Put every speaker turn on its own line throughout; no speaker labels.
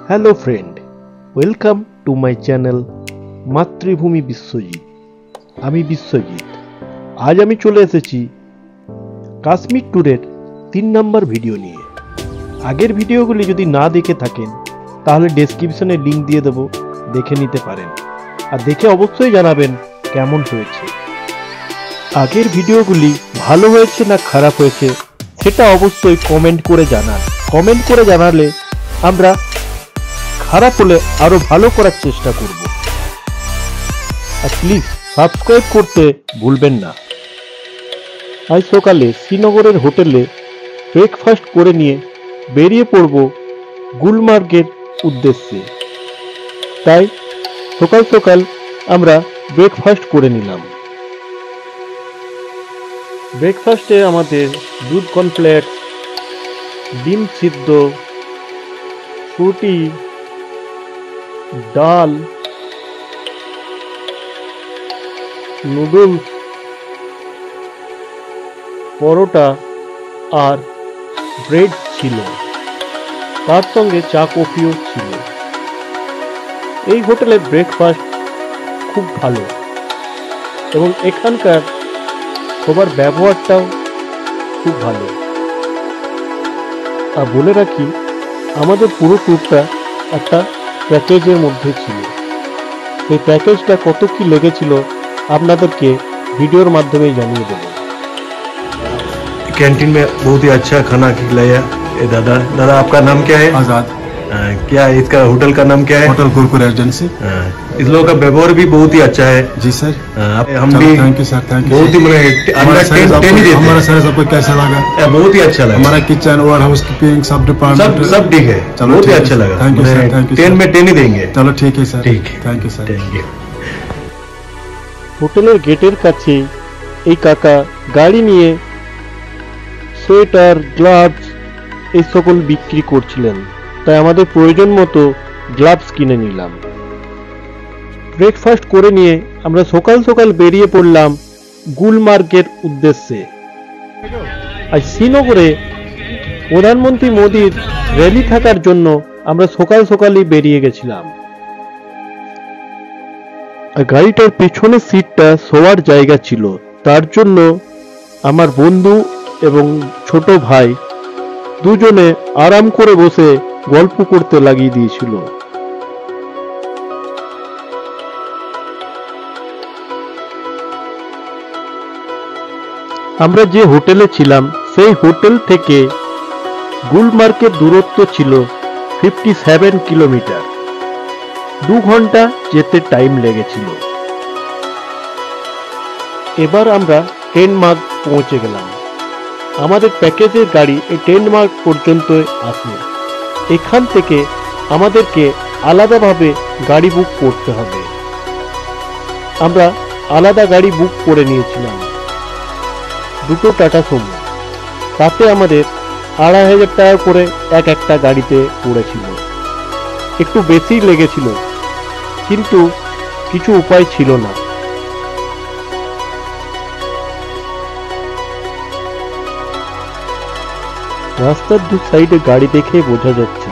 Hello friend, welcome to my channel মাতৃভূমি বিশ্বজিৎ। আমি বিশ্বজিৎ। আজ আমি চলে এসেছি কাশ্মীর ট্যুরের 3 নম্বর ভিডিও নিয়ে। আগের ভিডিওগুলি যদি না দেখে থাকেন তাহলে ডেসক্রিপশনে লিঙ্ক দিয়ে দেবো, দেখে নিতে পারেন। আর দেখে অবশ্যই জানাবেন কেমন হয়েছে। আগের ভিডিওগুলি ভালো হয়েছে না খারাপ হয়েছে সেটা অবশ্যই কমেন্ট করে জানান। কমেন্ট করে জানালে আমরা খারাপ হলে আরো ভালো করার চেষ্টা করব। আর প্লিজ সাবস্ক্রাইব করতে ভুলবেন না। আজ সকালে শ্রীনগরের হোটেলে ব্রেকফাস্ট করে নিয়ে বেরিয়ে পড়ব গুলমার্গের উদ্দেশ্যে। তাই সকাল সকাল আমরা ব্রেকফাস্ট করে নিলাম। ব্রেকফাস্টে আমাদের দুধ কর্নফ্লেক্স, ডিম সিদ্ধ, ফ্রুটি, ডাল, নুডলস, পরোটা আর ব্রেড ছিল। তার সঙ্গে চা কফিও ছিল। এই হোটেলের ব্রেকফাস্ট খুব ভালো এবং এখানকার সবার ব্যবহারটাও খুব ভালো। আর বলে রাখি, আমাদের পুরো ট্যুরটা একটা প্যাকেজের মধ্যে ছিল। এই প্যাকেজটা কত কি লেগেছিল আপনাদেরকে ভিডিওর মাধ্যমেই জানিয়ে দেব।
कैंटीन में बहुत ही अच्छा खाना खिलाया। दादा दादा आपका नाम क्या है?
आजाद।
क्या इसका होटल का नाम क्या है?
Hotel Gurukul residency.
इस लोगों का व्यवहार भी बहुत ही अच्छा है।
जी सर।
हम भी
thank you sir, thank you.
बहुत ही
हमारा सर्विस आपको कैसा लगा?
बहुत ही अच्छा लगा।
हमारा किचन और हाउस कीपिंग सब डिपार्टमेंट
सब ठीक है। बहुत ही अच्छा लगा।
Thank you sir, thank you.
10 में 10 ही देंगे।
चलो ठीक है सर,
ठीक है।
Thank you sir,
thank you.
হোটেলের গেটের কাছে এই কাকা গাড়ি নিয়ে সোয়েটার, গ্লাভস এই সকল বিক্রি করছিলেন। তাই আমাদের প্রয়োজন মতো গ্লাভস কিনে নিলাম। ব্রেকফাস্ট করে নিয়ে আমরা সকাল সকাল বেরিয়ে পড়লাম গুলমার্গের উদ্দেশ্যে। আর শ্রীনগরে প্রধানমন্ত্রী মোদির র্যালি থাকার জন্য আমরা সকাল সকালই বেরিয়ে গেছিলাম। আর গাড়িটার পেছনের সিটটা শোয়ার জায়গা ছিল, তার জন্য আমার বন্ধু এবং ছোট ভাই দুজনে আরাম করে বসে গল্প করতে লাগিয়ে দিয়েছিল। আমরা যে হোটেলে ছিলাম সেই হোটেল থেকে গুলমার্গের দূরত্ব ছিল 57 কিলোমিটার। 2 ঘন্টা যেতে টাইম লেগেছিল। এবার আমরা টেনমার্গ পৌঁছে গেলাম। আমাদের প্যাকেজের গাড়ি এই টেনমার্গ পর্যন্ত আসে। এখান থেকে আমাদেরকে আলাদাভাবে গাড়ি বুক করতে হবে। আমরা আলাদা গাড়ি বুক করে নিয়েছিলাম, 2টো টাটা সুমো। তাতে আমাদের 2500 টাকা করে একটা গাড়িতে পড়েছিল। একটু বেশি লেগেছিল, কিন্তু কিছু উপায় ছিল না। রাস্তার দু সাইডে গাড়ি দেখে বোঝা যাচ্ছে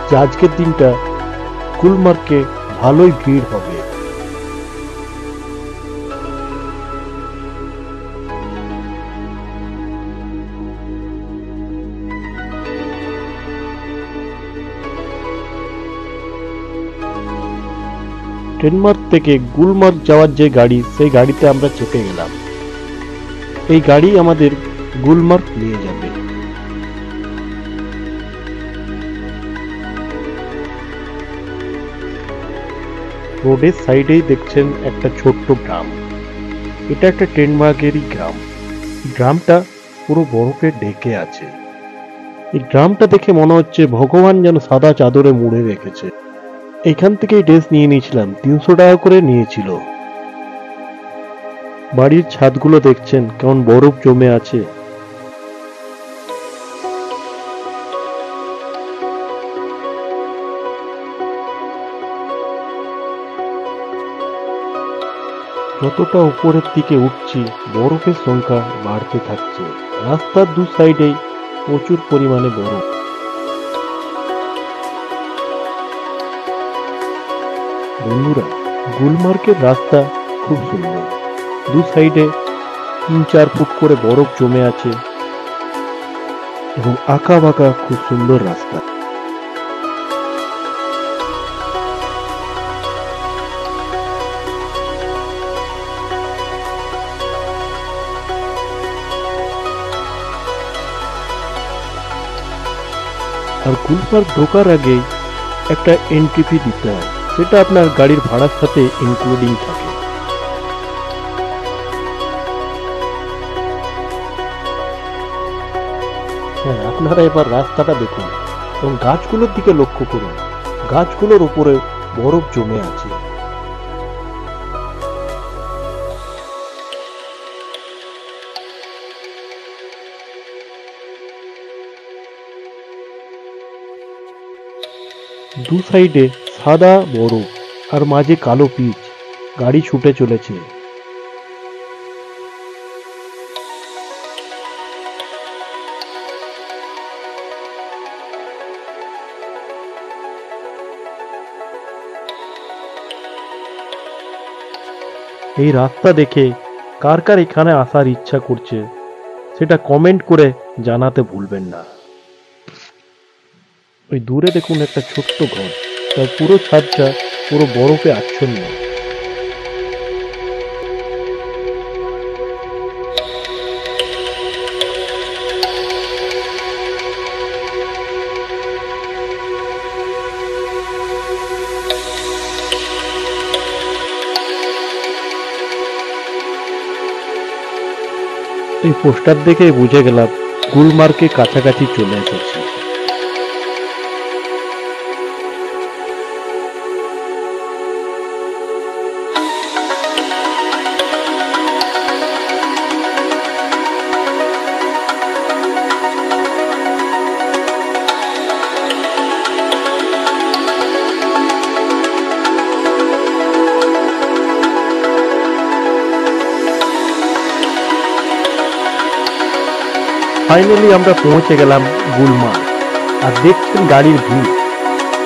যে আজকের দিনটা গুলমার্গে ভালোই ভিড় হবে। টেনমার্গ থেকে গুলমার্গ যাওয়ার যে গাড়ি, সেই গাড়িতে আমরা চেপে গেলাম। এই গাড়ি আমাদের গুলমার্গ নিয়ে যাবে। রোডের সাইডেই দেখছেন একটা ছোট্ট গ্রাম। এটা একটা টেনমার্গেরই গ্রাম। গ্রামটা পুরো বরফে ঢেকে আছে। এই গ্রামটা দেখে মনে হচ্ছে ভগবান যেন সাদা চাদরে মুড়ে রেখেছে। এখান থেকেই ড্রেস নিয়ে নিয়েছিলাম, 300 টাকা করে নিয়েছিল। বাড়ির ছাদগুলো দেখছেন কেমন বরফ জমে আছে। যতটা উপরের দিকে উঠছি বরফের সংখ্যা বাড়তে থাকছে। রাস্তার দু সাইডেই প্রচুর পরিমাণে বরফ। বন্ধুরা, গুলমার্গের রাস্তা খুব সুন্দর। দু সাইডে 3-4 ফুট করে বরফ জমে আছে এবং আঁকা বাঁকা খুব সুন্দর রাস্তা। আর গুলমার্গ ঢোকার আগে একটা এন্ট্রি ফি দিতে হয়, সেটা আপনার গাড়ির ভাড়ার সাথে ইনক্লুডিং থাকে। হ্যাঁ, আপনারা এবার রাস্তাটা দেখুন এবং গাছগুলোর দিকে লক্ষ্য করুন। গাছগুলোর উপরে বরফ জমে আছে। দু সাইডে সাদা বরফ আর মাঝে কালো পিচ, গাড়ি ছুটে চলেছে। এই রাস্তা দেখে কার কার এখানে আসার ইচ্ছা করছে সেটা কমেন্ট করে জানাতে ভুলবেন না। ওই দূরে দেখুন একটা ছোট্ট ঘর, তার পুরো ছাদটা পুরো বরফে আচ্ছন্ন। এই পোস্টার দেখে বুঝে গেলাম গুলমার্গের কাছাকাছি চলে এসেছি। ফাইনালি আমরা পৌঁছে গেলাম গুলমার্গ। আর দেখছেন গাড়ির ভিড়,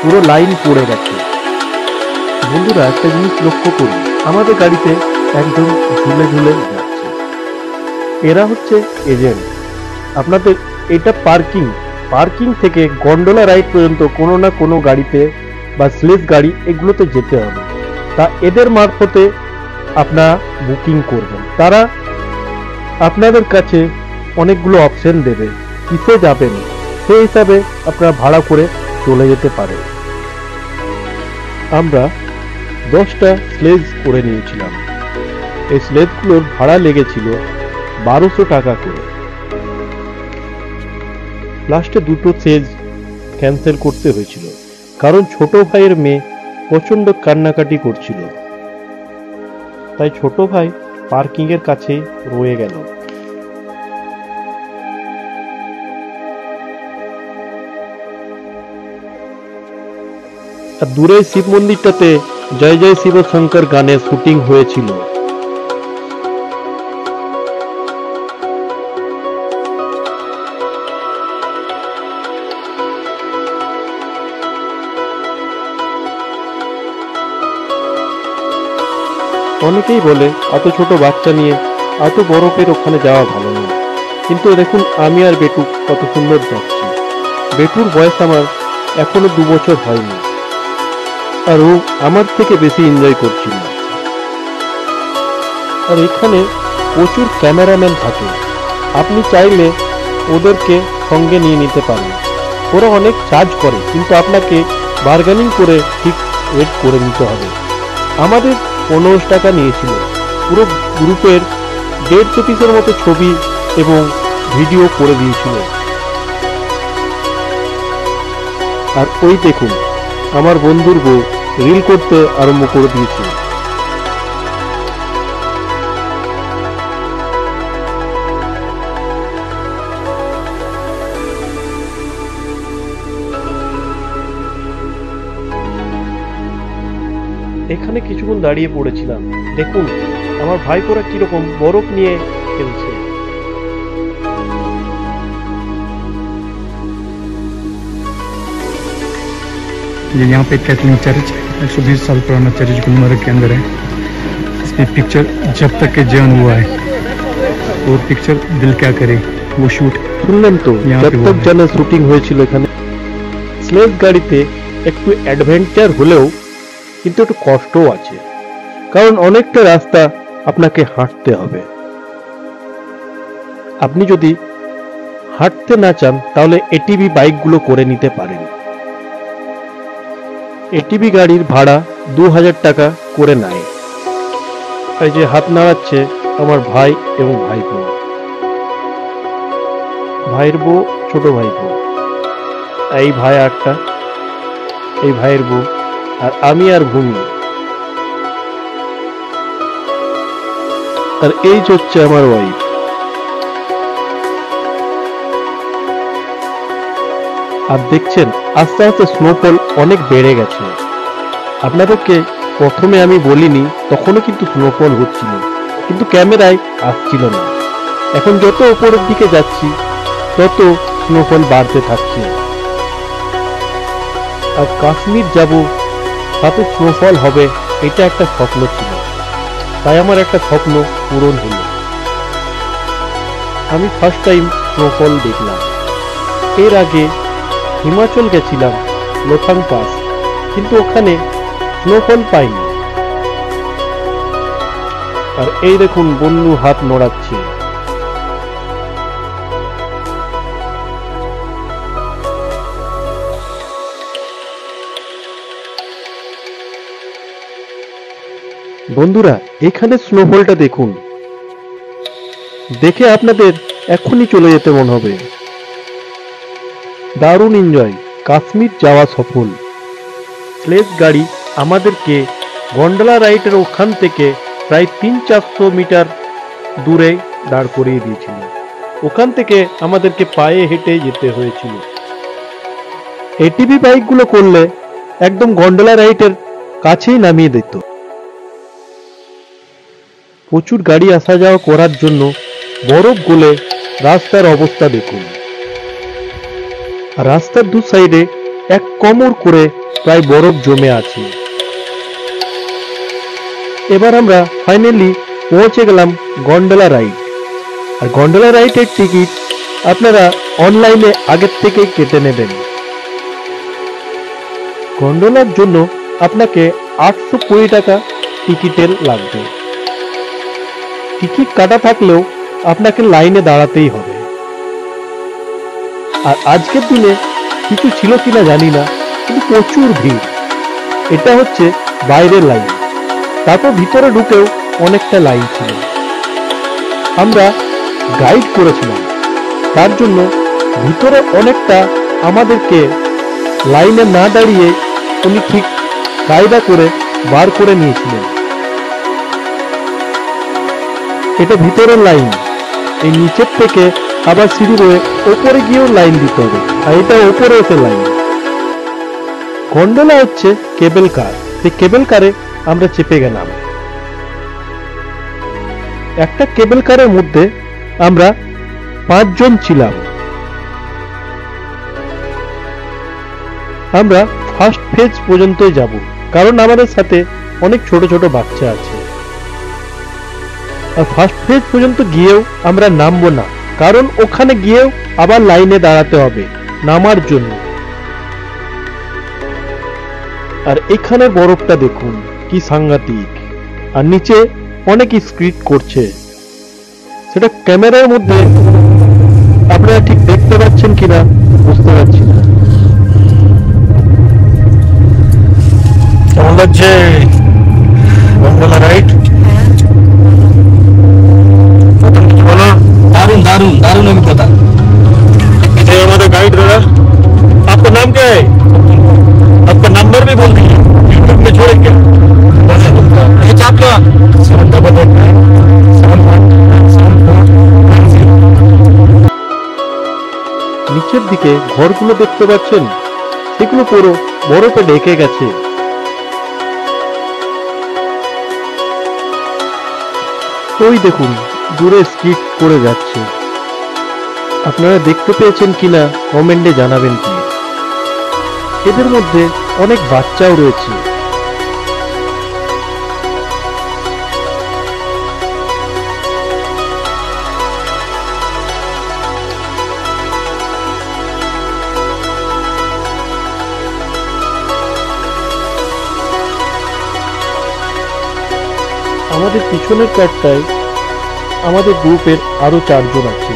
পুরো লাইন পড়ে গেছে। বন্ধুরা, একটা জিনিস লক্ষ্য করুন, আমাদের গাড়িতে একজন ঝুলে ঝুলে যাচ্ছে। এরা হচ্ছে এজেন্ট। আপনাদের এটা পার্কিং থেকে গন্ডোলা রাইড পর্যন্ত কোনো না কোনো গাড়িতে বা স্লেজ গাড়ি এগুলোতে যেতে হবে। তা এদের মারফতে আপনারা বুকিং করবেন। তারা আপনাদের কাছে অনেকগুলো অপশন দেবে, কিসে যাবেন সেই হিসাবে আপনারা ভাড়া করে চলে যেতে পারেন। আমরা 10টা স্লেজ করে নিয়েছিলাম। এই স্লেজগুলোর ভাড়া লেগেছিল 1200 টাকা করে। লাস্টে দুটো স্লেজ ক্যান্সেল করতে হয়েছিল, কারণ ছোট ভাইয়ের মেয়ে প্রচন্ড কান্নাকাটি করছিল। তাই ছোট ভাই পার্কিং এর কাছে রয়ে গেল। আর দূরে শিব মন্দিরটাতে জয় জয় শিব শঙ্কর গানের শুটিং হয়েছিল। অনেকেই বলে এত ছোট বাচ্চা নিয়ে এত বরফের ওখানে যাওয়া ভালো নয়, কিন্তু দেখুন আমি আর বেটু কত সুন্দর যাচ্ছি। বেটুর বয়স আমার এখনো 2 বছর হয়নি, আর ও আমার থেকে বেশি এনজয় করছিল। আর এখানে প্রচুর ক্যামেরাম্যান থাকে, আপনি চাইলে ওদেরকে সঙ্গে নিয়ে নিতে পারেন। ওরা অনেক চার্জ করে, কিন্তু আপনাকে বার্গেনিং করে ঠিক রেট করে নিতে হবে। আমাদের 15 টাকা নিয়েছিল। পুরো গ্রুপের 150 পিসের মতো ছবি এবং ভিডিও করে দিয়েছিল। আর ওই দেখুন আমার বন্ধুর বউ রিল করতে আরম্ভ করে দিয়েছে। এখানে কিছুক্ষণ দাঁড়িয়ে পড়েছিলাম। দেখুন আমার ভাইপোরা কিরকম বরফ নিয়ে খেলছে।
ये यहाँ पे कैटलिंग चर्च है। 120 साल पुराना चर्च गुलमर्ग के अंदर है। इसमें पिक्चर जब तक के जन हुआ है वो पिक्चर दिल क्या करे वो शूट
শুনলেন তো
यहाँ पे
জব
हुआ
তক
है।
জানা শুটিং হয়েছিল এখানে। স্লেজ গাড়িতে একটু অ্যাডভেঞ্চার হলেও কিন্তু একটু কষ্টও আছে, কারণ অনেকটা রাস্তা আপনাকে হাঁটতে হবে। আপনি যদি হাঁটতে না চান তাহলে এটিভি বাইকগুলো করে নিতে পারেন। এটিভি গাড়ির ভাড়া 2000 টাকা করে নেয়। এই যে হাত নাড়াচ্ছে আমার ভাই এবং ভাইপো, ভাইয়ের বউ, ছোট ভাইপো, এই ভাই আটটা, এই ভাইয়ের বউ, আর আমি আর ভূমি, আর এই হচ্ছে আমার ওয়াইফ। আর দেখছেন আস্তে আস্তে স্নোফল অনেক বেড়ে গেছে। আপনাদেরকে প্রথমে আমি বলিনি, তখনও কিন্তু স্নোফল হচ্ছিল, কিন্তু ক্যামেরায় আসছিল না। এখন যত উপরের দিকে যাচ্ছি তত স্নোফল বাড়তে থাকছে। আর কাশ্মীর যাব, সাথে স্নোফল হবে, এটা একটা স্বপ্ন ছিল, তাই আমার একটা স্বপ্ন পূরণ হলো। আমি ফার্স্ট টাইম স্নোফল দেখলাম। এর আগে হিমাচল গেছিলাম, লোথাং পাস, কিন্তু ওখানে স্নোফল পাইনি। আর এই দেখুন বন্ধু হাত নড়াচ্ছে। বন্ধুরা এখানে স্নোফলটা দেখুন, দেখে আপনাদের এখনই চলে যেতে মন হবে। দারুণ এনজয়, কাশ্মীর যাওয়া সফল। স্লেজ গাড়ি আমাদেরকে গন্ডোলা রাইডের ওখান থেকে প্রায় 300-400 মিটার দূরে দাঁড় করিয়ে দিয়েছিল। ওখান থেকে আমাদেরকে পায়ে হেঁটে যেতে হয়েছিল। এটিভি বাইকগুলো করলে একদম গন্ডোলা রাইডের কাছেই নামিয়ে দিত। প্রচুর গাড়ি আসা যাওয়া করার জন্য বরফ গলে রাস্তার অবস্থা দেখুন। রাস্তার দু সাইডে এক কোমর করে প্রায় বরফ জমে আছে। এবার আমরা ফাইনালি পৌঁছে গেলাম গন্ডোলা রাইড। আর গন্ডোলা রাইডের টিকিট আপনারা অনলাইনে আগের থেকেই কেটে নেবেন। গন্ডোলার জন্য আপনাকে 820 টাকা টিকিটের লাগবে। টিকিট কাটা থাকলেও আপনাকে লাইনে দাঁড়াতেই হবে। আর আজকের দিনে কিছু ছিল কিনা জানি না, কিন্তু প্রচুর ভিড়। এটা হচ্ছে বাইরের লাইন, তারপর ভিতরে ঢুকেও অনেকটা লাইন ছিল। আমরা গাইড করেছিলাম, তার জন্য ভিতরে অনেকটা আমাদেরকে লাইনে না দাঁড়িয়ে উনি ঠিক কায়দা করে বার করে নিয়েছিলেন। এটা ভিতরের লাইন, এই নিচের থেকে আবার সিঁড়ি হয়ে ওপরে গিয়েও লাইন দিতে হবে, আর এটা ওপরে এসে লাইন। গন্ডোলা হচ্ছে কেবল কার, এই কেবল কারে আমরা চেপে গেলাম। একটা কেবল কারের মধ্যে আমরা 5 জন ছিলাম। আমরা ফার্স্ট ফেজ পর্যন্তই যাব, কারণ আমাদের সাথে অনেক ছোট ছোট বাচ্চা আছে। আর ফার্স্ট ফেজ পর্যন্ত গিয়েও আমরা নামবো না, কারণ ওখানে গিয়েও আবার লাইনে দাঁড়াতে হবে নামার জন্য। আর এখানে বরফটা দেখুন কি সাংঘাতিক, আর নিচে অনেক স্কিট করছে। সেটা ক্যামেরার মধ্যে আপনারা ঠিক দেখতে পাচ্ছেন কিনা বুঝতে পারছি না।
কেমন লাগছে গন্ডোলা রাইড? বলো।
दारुण दारुण दारुण अभिज्ञता।
ये हमारे गाइड दादा, आपका नाम क्या है? आपका नंबर भी बोल दीजिए, यूट्यूब में छोड़ेंगे।
ये चाप लो
78971490।
নিচের দিকে ঘরগুলো দেখতে পাচ্ছেন, সেগুলো পুরো বরফে ঢেকে গেছে। ওই দেখুন দূরে স্কিট করে যাচ্ছে। আপনারা দেখতে পেয়েছেন কিনা কমেন্টে জানাবেন প্লিজ। এদের মধ্যে অনেক বাচ্চাও রয়েছে, আমাদের পিছনের কারটায় আমাদের গ্রুপের আরো 4 জন আছে।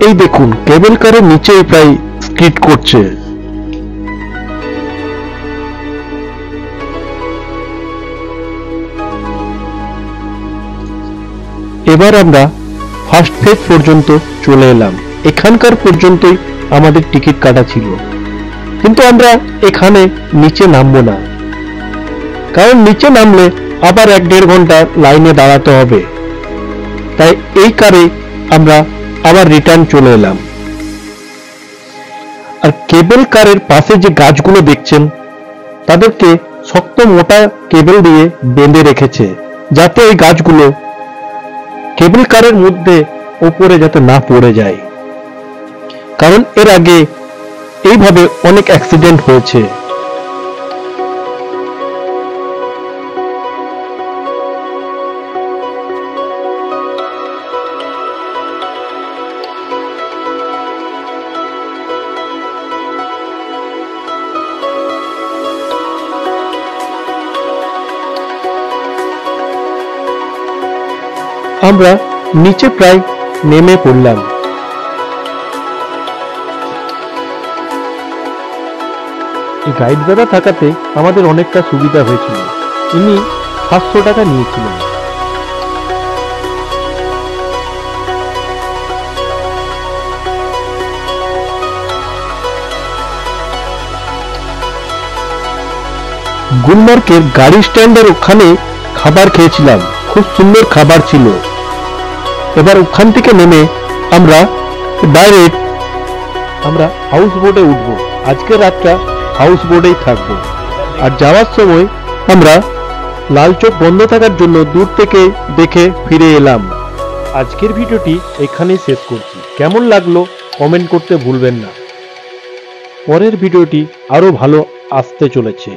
এই দেখুন কেবল কারের নিচে প্রায় স্কিড করছে। এবার আমরা ফার্স্ট ফেজ পর্যন্ত চলে এলাম। এখানকার পর্যন্তই আমাদের টিকিট কাটা ছিল, কিন্তু আমরা এখানে নিচে নামবো না, কারণ নিচে নামলে আবার 1-1.5 ঘন্টা লাইনে দাঁড়াতে হবে। তাই এই কারে আমরা আবার রিটার্ন চলে এলাম। আর কেবল কারের পাশে যে গাছগুলো দেখছেন তাদেরকে শক্ত মোটা কেবল দিয়ে বেঁধে রেখেছে, যাতে এই গাছগুলো কেবল কারের মধ্যে উপরে যাতে না পড়ে যায়, কারণ এর আগে এইভাবে অনেক অ্যাক্সিডেন্ট হয়েছে। আমরা নিচে প্রায় নেমে পড়লাম। এই গাইড দাদা থাকাতে আমাদের অনেকটা সুবিধা হয়েছিল। ইনি 700 টাকা নিয়েছিলেন। গুলমার্গের গাড়ি স্ট্যান্ডের ওখানে খাবার খেয়েছিলাম, খুব সুন্দর খাবার ছিল। এবার ওখান থেকে নেমে আমরা ডাইরেক্ট হাউস বোটে উঠবো। আজকে রাতটা হাউস বোটেই থাকবো। আর যাওয়ার সময় আমরা লাল চোখ বন্ধ থাকার জন্য দূর থেকে দেখে ফিরে এলাম। আজকের ভিডিওটি এখানেই শেষ করছি। কেমন লাগলো কমেন্ট করতে ভুলবেন না। পরের ভিডিওটি আরো ভালো আসতে চলেছে।